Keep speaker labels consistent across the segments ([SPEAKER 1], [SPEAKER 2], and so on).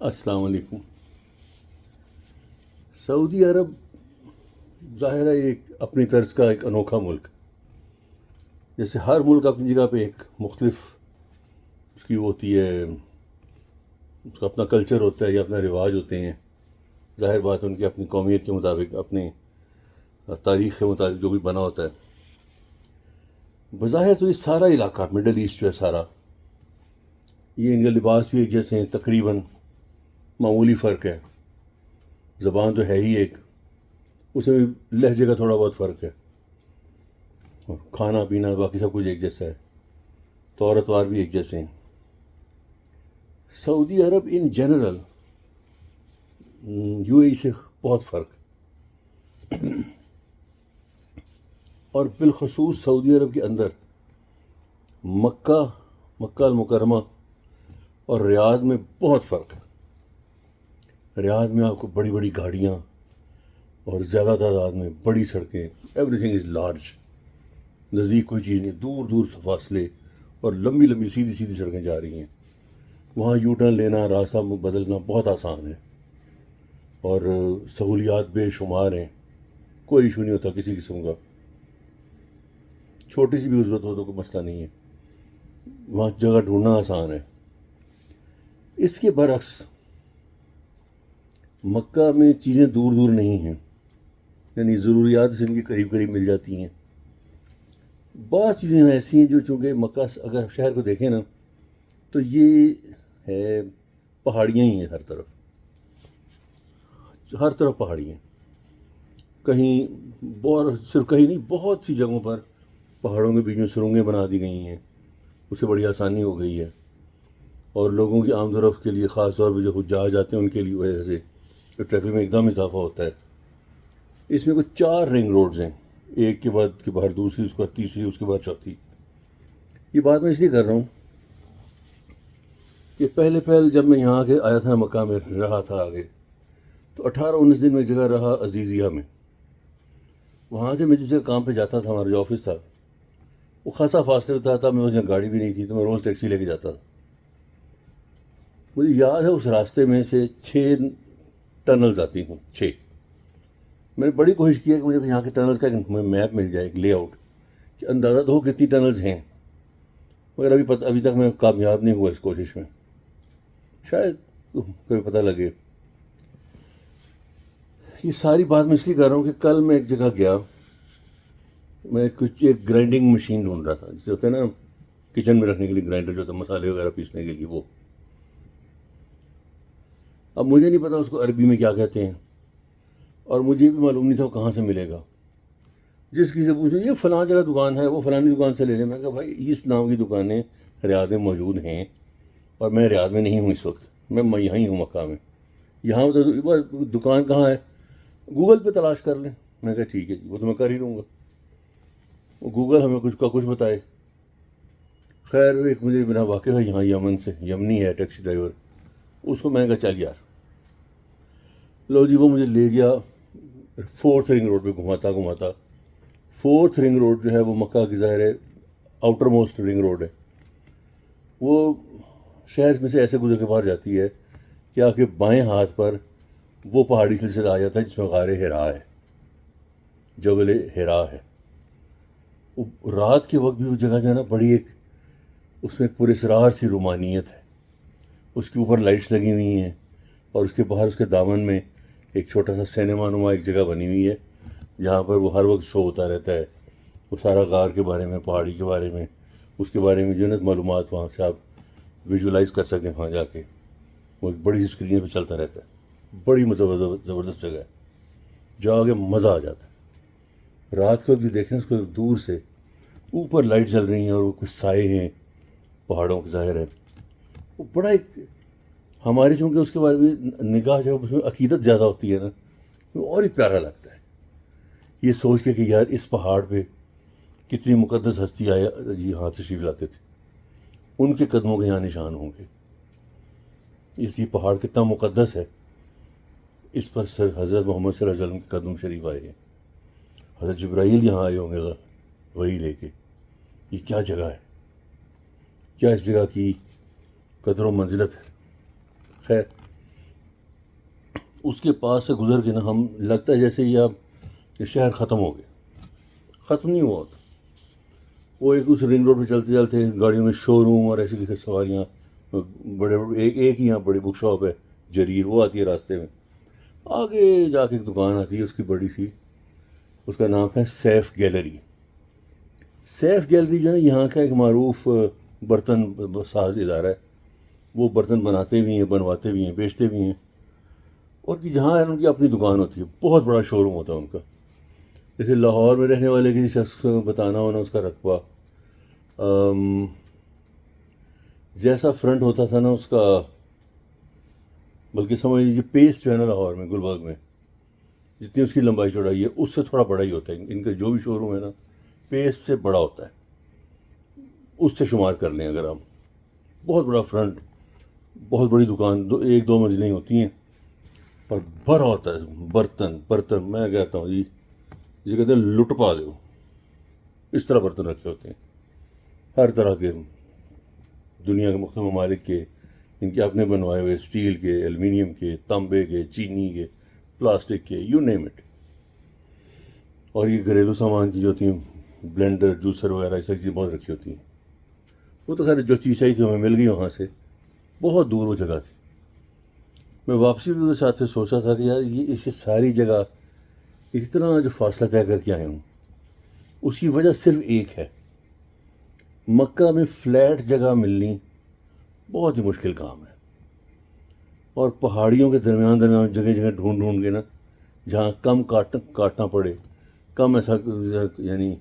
[SPEAKER 1] السلام علیکم۔ سعودی عرب ظاہر ہے ایک اپنی طرز کا ایک انوکھا ملک، جیسے ہر ملک اپنی جگہ پہ ایک مختلف اس کی ہوتی ہے، اس کا اپنا کلچر ہوتا ہے یا اپنا رواج ہوتے ہیں۔ ظاہر بات ہے ان کی اپنی قومیت کے مطابق، اپنی تاریخ کے مطابق جو بھی بنا ہوتا ہے۔ بظاہر تو یہ سارا علاقہ مڈل ایسٹ جو ہے سارا، یہ ان کے لباس بھی ایک جیسے ہیں تقریباً، معمولی فرق ہے، زبان تو ہے ہی ایک، اس میں بھی لہجے کا تھوڑا بہت فرق ہے، اور کھانا پینا باقی سب کچھ ایک جیسا ہے، طور اتوار بھی ایک جیسے ہیں۔ سعودی عرب ان جنرل یو اے ای سے بہت فرق، اور بالخصوص سعودی عرب کے اندر مکہ المکرمہ اور ریاض میں بہت فرق ہے۔ ریاض میں آپ کو بڑی بڑی گاڑیاں اور زیادہ تعداد میں بڑی سڑکیں، ایوری تھنگ از لارج، نزدیک کوئی چیز نہیں، دور دور فاصلے اور لمبی لمبی سیدھی سیدھی سڑکیں جا رہی ہیں۔ وہاں یو ٹرن لینا، راستہ بدلنا بہت آسان ہے، اور سہولیات بے شمار ہیں، کوئی ایشو نہیں ہوتا کسی قسم کا، چھوٹی سی بھی ضرورت ہو تو کوئی مسئلہ نہیں ہے، وہاں جگہ ڈھونڈنا آسان ہے۔ اس کے برعکس مکہ میں چیزیں دور دور نہیں ہیں، یعنی ضروریات زندگی قریب قریب مل جاتی ہیں۔ بعض چیزیں ایسی ہیں جو چونکہ مکہ اگر شہر کو دیکھیں نا تو یہ ہے پہاڑیاں ہی ہیں، ہر طرف پہاڑیاں، کہیں صرف کہیں نہیں، بہت سی جگہوں پر پہاڑوں کے بیچ میں سرنگیں بنا دی گئی ہیں، اس سے بڑی آسانی ہو گئی ہے، اور لوگوں کی آمد و رفت کے لیے، خاص طور پہ جو حجاج آتے ہیں ان کے لیے وجہ سے جو ٹریفک میں ایک دم اضافہ ہوتا ہے۔ اس میں کچھ 4 رنگ روڈز ہیں، ایک کے بعد کے باہر دوسری، اس کے بعد تیسری، اس کے بعد چوتھی۔ یہ بات میں اس لیے کر رہا ہوں کہ پہلے جب میں یہاں کے آیا تھا، مکہ میں رہا تھا آگے، تو 18-19 دن میں جگہ رہا عزیزیہ میں۔ وہاں سے میں جس کام پہ جاتا تھا، ہمارا جو آفس تھا وہ خاصا فاصلے ہوتا تھا، میرے پاس گاڑی بھی نہیں تھی تو میں روز ٹیکسی لے کے جاتا تھا۔ مجھے یاد ہے اس راستے میں سے 6 ٹنلز آتی ہوں، 6۔ میں نے بڑی کوشش کی ہے کہ مجھے یہاں کے ٹنلز کا ایک میپ مل جائے، ایک لے آؤٹ، کہ اندازہ تو ہو کتنی ٹنلز ہیں، مگر ابھی تک میں کامیاب نہیں ہوا اس کوشش میں، شاید کبھی پتہ لگے۔ یہ ساری بات میں اس لیے کر رہا ہوں کہ کل میں ایک جگہ گیا، میں ایک گرائنڈنگ مشین ڈھونڈ رہا تھا، جسے ہوتا ہے نا کچن میں رکھنے کے لیے گرائنڈر جو ہوتا ہے مسالے وغیرہ پیسنے کے لیے، وہ۔ اب مجھے نہیں پتا اس کو عربی میں کیا کہتے ہیں، اور مجھے بھی معلوم نہیں تھا وہ کہاں سے ملے گا۔ جس کسی سے پوچھو یہ فلاں جگہ دکان ہے، وہ فلانی دکان سے لے لیں۔ میں کہا بھائی اس نام کی دکانیں ریاض میں موجود ہیں، اور میں ریاض میں نہیں ہوں اس وقت، میں یہاں ہی ہوں مکہ میں، یہاں دکان کہاں ہے، گوگل پہ تلاش کر لیں۔ میں کہا ٹھیک ہے جی، وہ تو میں کر ہی لوں گا، وہ گوگل ہمیں کچھ کا کچھ بتائے۔ خیر ایک مجھے میرا واقع ہے یہاں یمن سے، یمنی ہے ٹیکسی ڈرائیور، اس کو میں نے کہا چل یار، لو جی وہ مجھے لے گیا 4تھ رنگ روڈ پہ گھماتا 4تھ رنگ روڈ جو ہے وہ مکہ کی ظاہر ہے آؤٹر موسٹ رنگ روڈ ہے، وہ شہر میں سے ایسے گزر کے باہر جاتی ہے کہ آپ کے بائیں ہاتھ پر وہ پہاڑی سلسلہ آ جاتا ہے جس میں غار حرا ہے، جبل حرا ہے۔ رات کے وقت بھی وہ جگہ جو ہے نا بڑی ایک، اس میں پراسرار سی رومانیت ہے، اس کے اوپر لائٹس لگی ہوئی ہیں، اور اس کے باہر اس کے دامن میں ایک چھوٹا سا سینما نما ایک جگہ بنی ہوئی ہے جہاں پر وہ ہر وقت شو ہوتا رہتا ہے، وہ سارا غار کے بارے میں، پہاڑی کے بارے میں، اس کے بارے میں جو ہے نا معلومات وہاں سے آپ ویژولائز کر سکتے ہیں وہاں جا کے، وہ ایک بڑی سی اسکرین پہ چلتا رہتا ہے، بڑی زبردست جگہ ہے، جا کے مزہ آ جاتا ہے۔ رات کو بھی دیکھیں اس کو دور سے، اوپر لائٹ جل رہی ہیں اور وہ کچھ سائے ہیں پہاڑوں کے ظاہر ہے، وہ بڑا ایک ہماری چونکہ اس کے بارے میں نگاہ جو ہے اس میں عقیدت زیادہ ہوتی ہے نا، وہ اور ہی پیارا لگتا ہے، یہ سوچ کے کہ یار اس پہاڑ پہ کتنی مقدس ہستی آیا جی ہاں تشریف لاتے تھے، ان کے قدموں کے یہاں نشان ہوں گے، اس یہ پہاڑ کتنا مقدس ہے، اس پر حضرت محمد صلی اللہ علیہ وسلم کے قدم شریف آئے ہیں، حضرت جبرائیل یہاں آئے ہوں گے وہی لے کے، یہ کیا جگہ ہے، کیا اس جگہ کی قدر و منزلت ہے۔ خیر اس کے پاس سے گزر کے نا ہم لگتا ہے جیسے یہ شہر ختم ہو گیا، ختم نہیں ہوا ہوتا۔ وہ ایک اس رنگ روڈ پہ چلتے چلتے گاڑیوں میں شو روم اور ایسی کی سواریاں، بڑے ایک ہی یہاں بڑی بک شاپ ہے جریر، وہ آتی ہے راستے میں، آگے جا کے ایک دکان آتی ہے اس کی بڑی سی، اس کا نام ہے سیف گیلری۔ سیف گیلری جو ہے نا یہاں کا ایک معروف برتن ساز ادارہ ہے، وہ برتن بناتے بھی ہیں، بنواتے بھی ہیں، بیچتے بھی ہیں، اور جہاں ان کی اپنی دکان ہوتی ہے، بہت بڑا شو روم ہوتا ہے ان کا۔ جیسے لاہور میں رہنے والے کسی شخص کو بتانا ہونا اس کا رقبہ، جیسا فرنٹ ہوتا تھا نا اس کا، بلکہ سمجھ لیجیے پیس جو ہے نا لاہور میں گلبرگ میں جتنی اس کی لمبائی چوڑائی ہے اس سے تھوڑا بڑا ہی ہوتا ہے، ان کا جو بھی شو روم ہے نا پیس سے بڑا ہوتا ہے، اس سے شمار کر لیں اگر آپ، بہت بڑا فرنٹ، بہت بڑی دکان، ایک دو منزلیں ہوتی ہیں، اور بھرا ہوتا ہے برتن برتن، میں کہتا ہوں جی جسے کہتے ہیں لٹ پا دو، اس طرح برتن رکھے ہوتے ہیں، ہر طرح کے، دنیا کے مختلف ممالک کے، ان کے اپنے بنوائے ہوئے، اسٹیل کے، ایلومینیم کے، تانبے کے، چینی کے، پلاسٹک کے، یو نیم اٹ۔ اور یہ گھریلو سامان کی جو ہوتی ہیں، بلینڈر، جوسر وغیرہ، یہ سب چیزیں بہت رکھی ہوتی ہیں۔ وہ تو خیر جو چیز چاہیے تھی ہمیں مل گئی وہاں سے، بہت دور وہ جگہ تھی۔ میں واپسی بھی اس ساتھ سے سوچا تھا کہ یار یہ اسے ساری جگہ اسی طرح جو فاصلہ طے کر کے آئے ہوں، اس کی وجہ صرف ایک ہے، مکہ میں فلیٹ جگہ ملنی بہت ہی مشکل کام ہے، اور پہاڑیوں کے درمیان درمیان جگہ جگہ ڈھونڈ ڈھونڈ کے نا جہاں کم کاٹنا پڑے، کم ایسا یعنی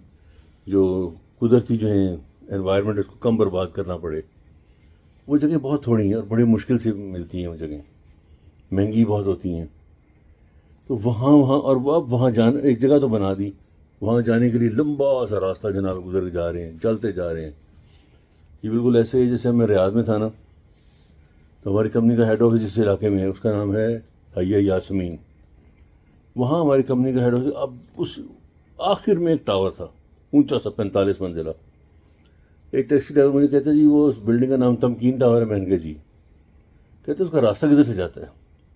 [SPEAKER 1] جو قدرتی جو ہیں انوائرمنٹ اس کو کم برباد کرنا پڑے، وہ جگہ بہت تھوڑی ہیں اور بڑی مشکل سے ملتی ہیں، وہ جگہیں مہنگی بہت ہوتی ہیں۔ تو وہاں اور وہ اب وہاں ایک جگہ تو بنا دی، وہاں جانے کے لیے لمبا سا راستہ جناب گزر کے جا رہے ہیں، چلتے جا رہے ہیں۔ یہ بالکل ایسے ہی جیسے میں ریاض میں تھا نا، تو ہماری کمپنی کا ہیڈ آفس جس علاقے میں ہے اس کا نام ہے حیہ یاسمین، وہاں ہماری کمپنی کا ہیڈ آفس، اب اس آخر میں ایک ٹاور تھا اونچا سا 45 منزلہ۔ ایک ٹیکسی ڈرائیور مجھے کہتا ہے جی وہ اس بلڈنگ کا نام تمکین ٹاور ہے، میں نے کہا جی، کہتے اس کا راستہ کدھر سے جاتا ہے؟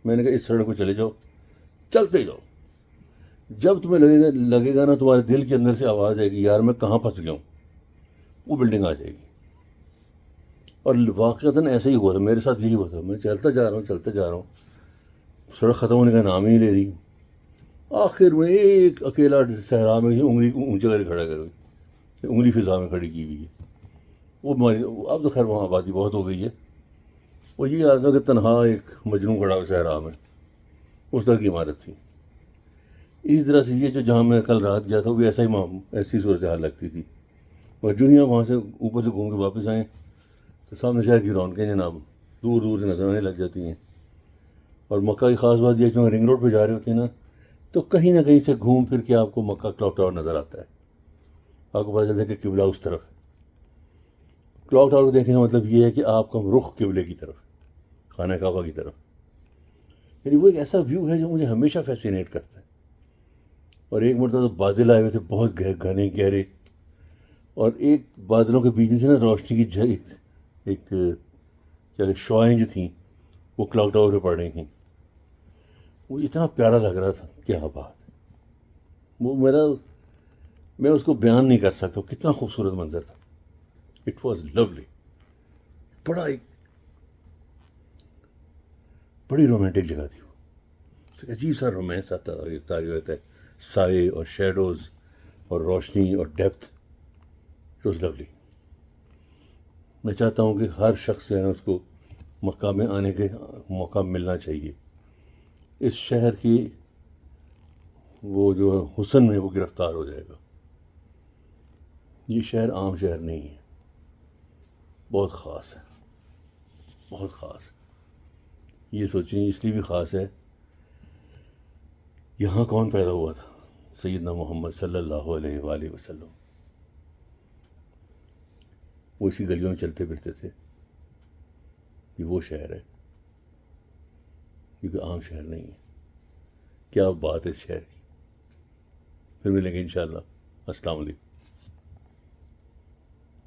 [SPEAKER 1] میں نے کہا اس سڑک پہ چلے جاؤ، چلتے جاؤ، جب تمہیں لگے گا نا تمہارے دل کے اندر سے آواز آئے گی یار میں کہاں پھنس گیا ہوں، وہ بلڈنگ آ جائے گی۔ اور واقعتاً ایسا ہی ہوا تھا میرے ساتھ، یہی ہوا تھا، میں چلتا جا رہا ہوں، سڑک ختم ہونے کا نام ہی نہیں لے رہی، آخر میں ایک اکیلا صحرا میں انگلی اونچا کر کھڑا کر، انگلی فضا میں کھڑی کی ہوئی ہے، وہ اب تو خیر وہاں آبادی بہت ہو گئی ہے، وہ یہ یاد تھا کہ تنہا ایک مجنوں کھڑا ہوا صحرا میں، اس طرح کی عمارت تھی۔ اسی طرح سے یہ جو جہاں میں کل رات گیا تھا وہ بھی ایسی صورتحال لگتی تھی، اور جو ہی وہاں سے اوپر سے گھوم کے واپس آئیں تو سامنے شہر کی رونقیں جناب دور دور سے نظر آنے لگ جاتی ہیں۔ اور مکہ کی خاص بات یہ ہے کہ رنگ روڈ پہ جا رہے ہوتے ہیں نا تو کہیں نہ کہیں سے گھوم پھر کے آپ کو مکہ کلاک ٹاور نظر آتا ہے، آپ کو پتہ چلتا ہے کہ قبلہ اس طرف ہے۔ کلاک ٹاور کو دیکھنے کا مطلب یہ ہے کہ آپ کا رخ قبلے کی طرف، خانہ کعبہ کی طرف، یعنی وہ ایک ایسا ویو ہے جو مجھے ہمیشہ فیسینیٹ کرتا ہے۔ اور ایک مرتبہ تو بادل آئے ہوئے تھے بہت گھنے گہرے، اور ایک بادلوں کے بیچ میں سے نا روشنی کی ایک کیا شعائیں جو تھیں وہ کلاک ٹاور پہ پڑ رہی تھیں، وہ اتنا پیارا لگ رہا تھا، کیا بات ہے، وہ میں اس کو بیان نہیں کر سکتا کتنا خوبصورت منظر تھا، اٹ واز لولی، بڑی رومانٹک جگہ تھی وہ، ایک عجیب سا رومانس آتا ہے، سائے اور شیڈوز اور روشنی اور ڈیپتھ، اٹ واز لولی۔ میں چاہتا ہوں کہ ہر شخص جو ہے نا اس کو مکہ میں آنے کے موقع ملنا چاہیے، اس شہر کی وہ جو حسن میں وہ گرفتار ہو جائے گا۔ یہ شہر عام شہر نہیں ہے، بہت خاص ہے، بہت خاص ہے۔ یہ سوچیں اس لیے بھی خاص ہے، یہاں کون پیدا ہوا تھا؟ سیدنا محمد صلی اللہ علیہ وآلہ وسلم، وہ اسی گلیوں میں چلتے پھرتے تھے۔ یہ وہ شہر ہے، کیونکہ عام شہر نہیں ہے۔ کیا بات ہے اس شہر کی۔ پھر ملیں گے انشاءاللہ۔ السلام علیکم۔